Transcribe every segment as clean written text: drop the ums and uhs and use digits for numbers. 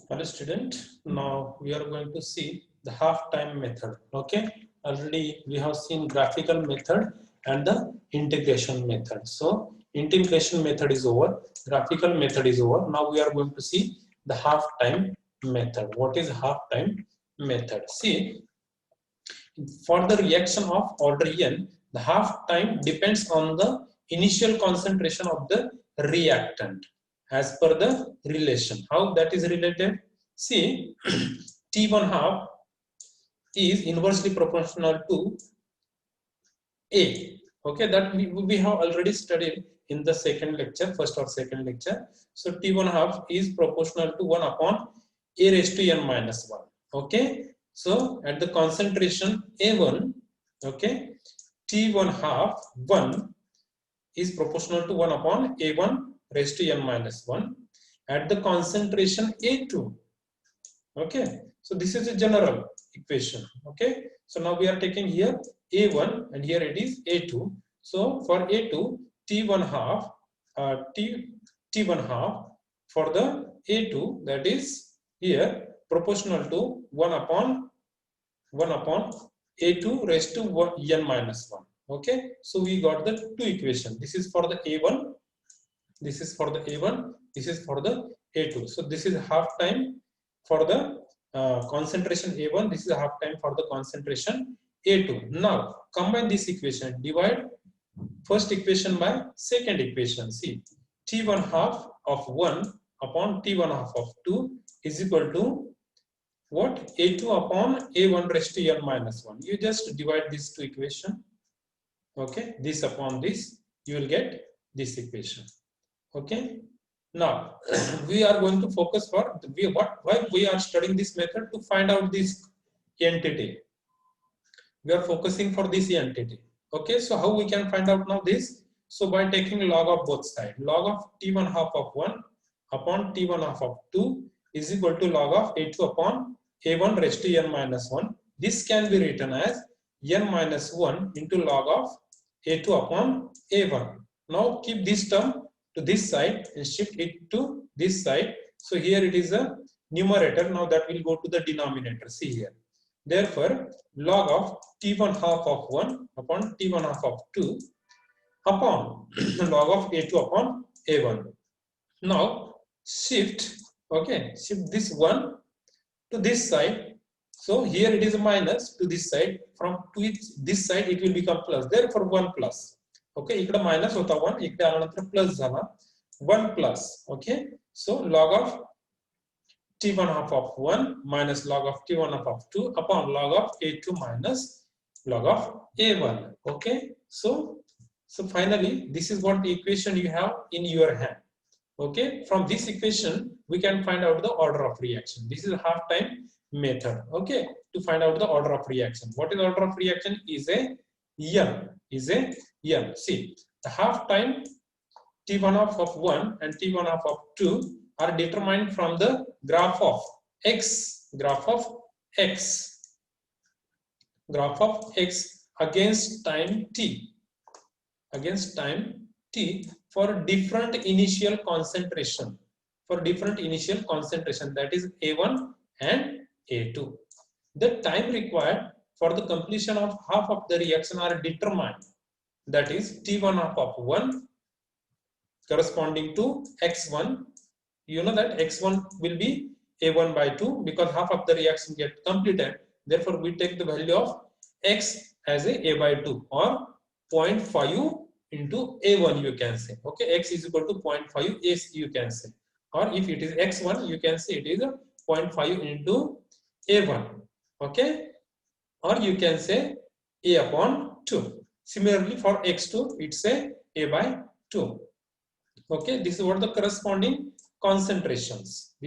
Hello student, now we are going to see the half time method. Okay, already we have seen graphical method and the integration method. So integration method is over, graphical method is over. Now we are going to see the half time method. What is half time method? See, for the reaction of order n, the half time depends on the initial concentration of the reactant as per the relation. How that is related? See, T1 half is inversely proportional to A. Okay, that we have already studied in the second lecture, first or second lecture. So T1 half is proportional to 1 upon A raised to n minus 1. Okay, so at the concentration A1, okay, T1 half 1 is proportional to 1 upon A1 raised to n minus 1. At the concentration A2, okay, so this is a general equation. Okay, so now we are taking here A1 and here it is A2. So for A2, T1 half, T1 half for the A2, that is here proportional to 1 upon A2 raised to n minus 1. Okay, so we got the two equation. This is for the A1, this is for the A1, this is for the A2. So this is half time for the concentration A1, this is half time for the concentration A2. Now combine this equation, divide first equation by second equation. See, T1 half of 1 upon T1 half of 2 is equal to what? A2 upon A1 raised to n minus 1. You just divide these two equation. Okay, this upon this, you will get this equation. Okay, now we are going to focus for why we are studying this method to find out this entity. We are focusing for this entity. Okay, so how we can find out now this? So by taking log of both sides, log of T1 half of 1 upon T1 half of 2 is equal to log of A2 upon A1 raised to n minus 1. This can be written as n minus 1 into log of A2 upon A1. Now keep this term to this side and shift it to this side. So here it is a numerator. Now that will go to the denominator. See here. Therefore, log of T1 half of 1 upon T1 half of 2 upon log of A2 upon A1. Now shift, okay, shift this 1 to this side. So here it is a minus to this side. From to this side it will become plus. Therefore 1 plus. Okay, ikkada minus hota 1, ikkada anantara plus zala 1 plus. Okay, so log of T1 half of 1 minus log of T1 half of 2 upon log of A2 minus log of A1. Okay, so finally this is what the equation you have in your hand. Okay, from this equation we can find out the order of reaction. This is a half time method. Okay, to find out the order of reaction. What is order of reaction? Is a n. See, the half time T1 half of 1 and T1 half of 2 are determined from the graph of x against time t for different initial concentration, that is A1 and A2. The time required for the completion of half of the reaction are determined, that is T1 half of 1 corresponding to x1. You know that x1 will be A1 by 2 because half of the reaction get completed. Therefore we take the value of x as a by 2 or 0.5 into A1 you can say. Okay, x is equal to 0.5 is you can say, or if it is x1 you can say it is a 0.5 into A1. Okay, or you can say A upon 2. Similarly for x2 it's a by 2. Okay, this is what the corresponding concentrations.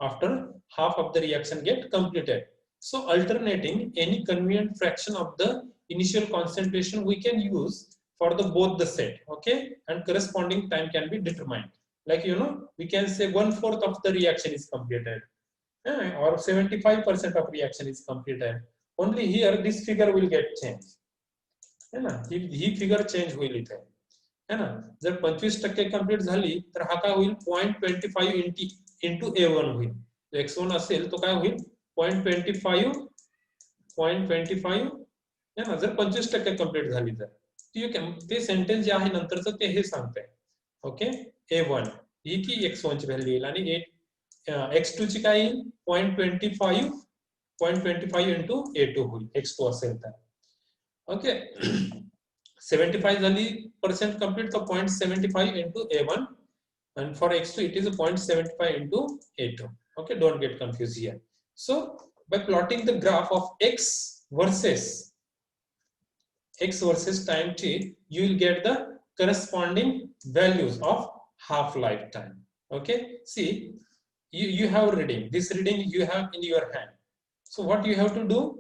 After half of the reaction get completed. So alternating any convenient fraction of the initial concentration we can use for the both the set. Okay, and corresponding time can be determined. Like we can say 1/4 of the reaction is completed, or 75% of reaction is completed. Only here this figure will get changed. He figure change will it. है ना. जर 25% complete झाली तर हा काय होईल 0.25 into A1 होईल. x1 असेल तो काय होईल 0.25 है ना. जर 25% कंप्लीट झाली तर ते सेंटेन्स जे आहे नंतरचं ते हे सांगतंय. ओके, A1 ही की x1 ची व्हॅल्यू येईल आणि x2 ची काय येईल 0.25 इंटू A2 होईल x2 असेल तर. ओके, 75 झाली % कंप्लीट तर 0.75 into A1 and for x2 it is 0.75 into A2. Okay, don't get confused here. So by plotting the graph of x versus time t, you will get the corresponding values of half lifetime. Okay, see, you have reading, this reading you have in your hand. So what you have to do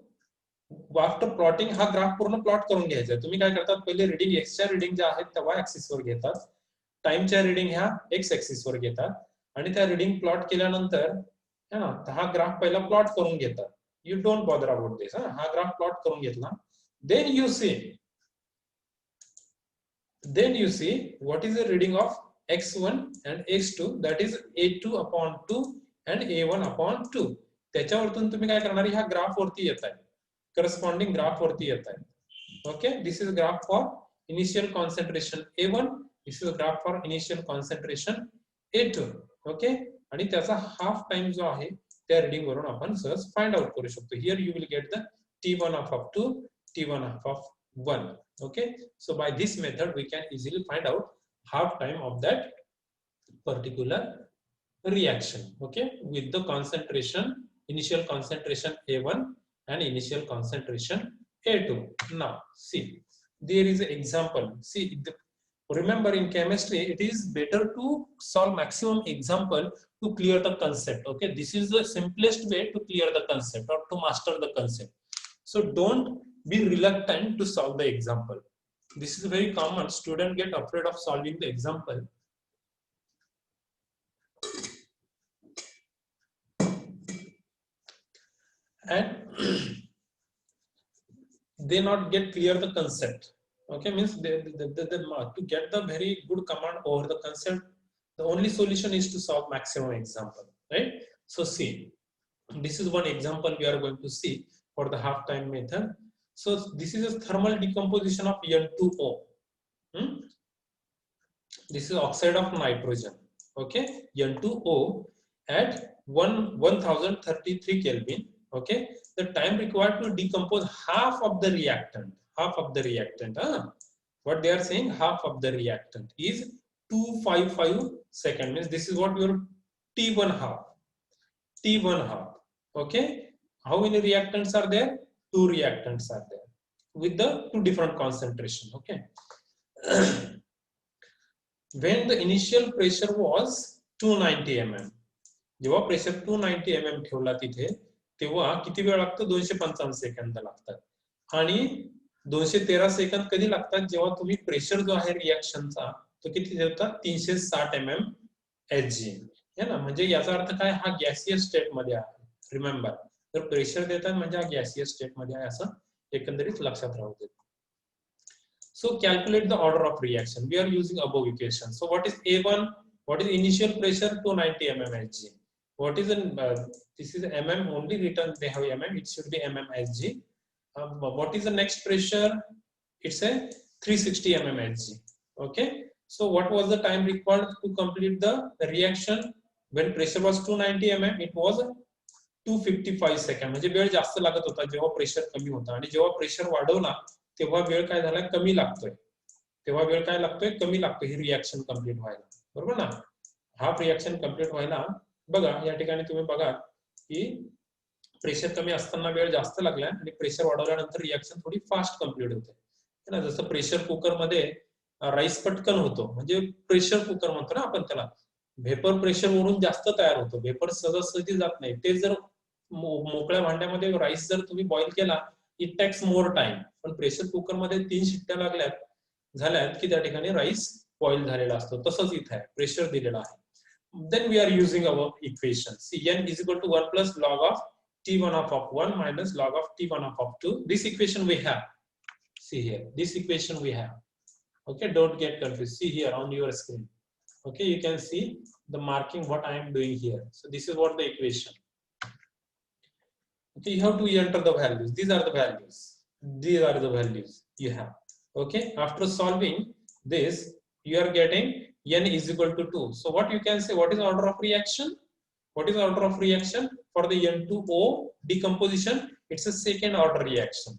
after plotting, हा graph पूर्ण plot करून घ्यायचा. तुम्ही काय करतात पहिले reading एक्सच्या reading ज्या आहेत त्या y ऍक्सिस वर घेतात, टाइमच्या रीडिंग ह्या x ऍक्सिस वर घेतात आणि त्या रीडिंग प्लॉट केल्यानंतर है ना हा ग्राफ पहिला प्लॉट करून घेतात. You don't bother about this. हा ग्राफ प्लॉट करून घेतला, then you see what is the reading of x1 and x2, that is A2/2 and A1/2. त्याच्यावरतून तुम्ही काय करणार, ह्या ग्राफ वरती येत आहे, corresponding graph वरती येत आहे. Okay, this is graph for initial concentration A1, this is a graph for initial concentration A2. Okay, आणि त्याचा हाफ टाइम जो आहे त्या रीडिंग वरून आपण सहज फाइंड आउट करू शकतो. Here you will get the T1/2, T1/1. Okay, so by this method we can easily find out half time of that particular reaction. Okay, with the concentration, initial concentration A1 and initial concentration A2. Now see, there is an example. See, remember in chemistry it is better to solve maximum example to clear the concept. Okay, this is the simplest way to clear the concept or to master the concept. So don't be reluctant to solve the example. This is very common, students get afraid of solving the example. And they not get clear the concept. Okay, means to get the very good command over the concept, the only solution is to solve maximum example, right? So see, this is one example we are going to see for the half time method. So this is a thermal decomposition of N2O. This is oxide of nitrogen. Okay, N2O at 1033 Kelvin. Okay, the time required to decompose half of the reactant. What they are saying, half of the reactant is 255 seconds. Means this is what your T1 half. Okay, how many reactants are there? 2 reactants are there with the 2 different concentration. Okay. When the initial pressure was 290 mm, जेव्हा pressure 290 mm ठेवला तिथे तेव्हा किती वेळ लागतो, 255 second लागतात. आणि 213 second कधी लागतात, जेव्हा तुम्ही प्रेशर जो आहे रिएक्शनचा तो किती ठेवता, 360 mm Hg है ना. म्हणजे याचा अर्थ काय, हा गॅसियस स्टेट मध्ये आहे. रिमेंबर, जर प्रेशर देतात म्हणजे हा गॅसियस स्टेट मध्ये आहे असं एकंदरीत लक्षात राहू दे. So calculate the order of reaction. We are using above equation. So what is A1? What is initial pressure? 290 mm Hg. What is this is mm only written, they have mm, it should be mm Hg. What is the next pressure? It's a 360 mm Hg. Okay, so what was the time required to complete the reaction? When pressure was 290 mm, it was 255 second. म्हणजे वेळ जास्त लागत होता जेव्हा pressure कमी होता, आणि जेव्हा प्रेशर वाढवला तेव्हा वेळ काय झाला, कमी लागतोय. कमी लागतोय ही रिएक्शन कंप्लीट व्हायला. बरोबर ना, हाफ रिएक्शन कंप्लीट व्हायला. बघा या ठिकाणी तुम्ही बघा की प्रेशर कमी असताना वेळ जास्त लागला आणि प्रेशर वाढवल्यानंतर रिएक्शन थोडी फास्ट कंप्लीट होते ना. जसं प्रेशर कुकर मध्ये राईस पटकन होतो, म्हणजे प्रेशर कुकर म्हणतो ना आपण त्याला. व्हेपर प्रेशर वरून जास्त तयार होतो, व्हेपर सहजासहजी जात नाही. ते जर मोकळ्या भांड्यामध्ये राईस जर तुम्ही बॉईल केला, इट टेक्स मोर टाइम. पण प्रेशर कुकर मध्ये 3 शिट्ट्या झाल्यात की त्या ठिकाणी राईस बॉईल झालेला असतो. तसंच इथे आहे, प्रेशर दिलेला आहे. Then we are using our equation. See, n is equal to 1 plus log of T1/1 minus log of T1/2. This equation we have. See here, this equation we have. Okay, don't get confused. See here on your screen. Okay, you can see the marking what I am doing here. So this is what the equation. Okay, you have to enter the values. These are the values. These are the values you have. Okay, after solving this, you are getting n is equal to 2. So what you can say, what is order of reaction? What is order of reaction for the N2O decomposition? It's a second order reaction.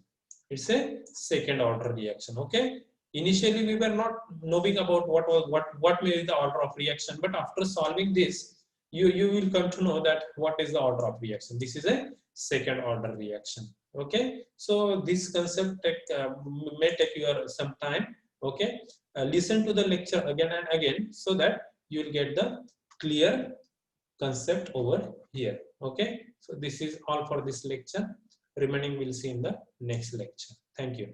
It's a second order reaction. Okay, initially we were not knowing about what may be the order of reaction, but after solving this, you will come to know that what is the order of reaction. This is a second order reaction. Okay, so this concept may take your some time. Okay, listen to the lecture again and again so that you will get the clear concept over here. Okay, so this is all for this lecture. Remaining we'll see in the next lecture. Thank you.